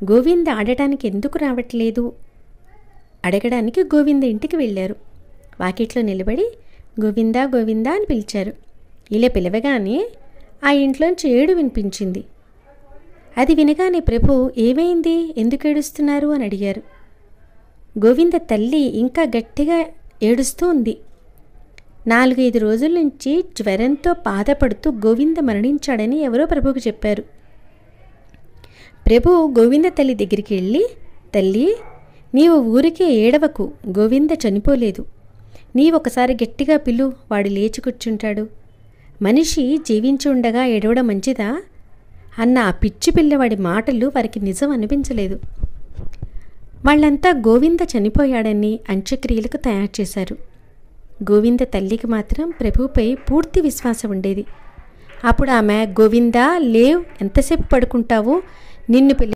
గోవింద ఆడటానికి ఎందుకు రావట్లేదు అడగడానికి గోవింద ఇంటికి వెళ్ళారు. వాకిట్లో నిలబడి గోవిందా గోవిందా అని పిలిచారు. ఇలా పిలవగానే ఆ ఇంట్లోంచి ఏడు వినిపించింది. అది వినగానే ప్రభు ఏమైంది, ఎందుకు ఏడుస్తున్నారు అని అడిగారు. గోవింద తల్లి ఇంకా గట్టిగా ఏడుస్తూ ఉంది. 4-5 రోజుల నుంచి జ్వరంతో బాధపడుతూ గోవింద మరణించాడని ఎవరో ప్రభువుకు చెప్పారు. ప్రభు గోవింద తల్లి దగ్గరికి వెళ్ళి, తల్లి నీవు ఊరికే ఏడవకు, గోవింద చనిపోలేదు. నీవొకసారి గట్టిగా పిలు, వాడు లేచి కూర్చుంటాడు. మనిషి జీవించి ఉండగా ఏడవడం మంచిదా అన్న ఆ పిచ్చి పిల్లవాడి మాటలు వారికి నిజం అనిపించలేదు. వాళ్ళంతా గోవింద చనిపోయాడని అంత్యక్రియలకు తయారు చేశారు. గోవింద తల్లికి మాత్రం ప్రభువుపై పూర్తి విశ్వాసం ఉండేది. అప్పుడు ఆమె, గోవిందా లేవ్, ఎంతసేపు పడుకుంటావు, నిన్ను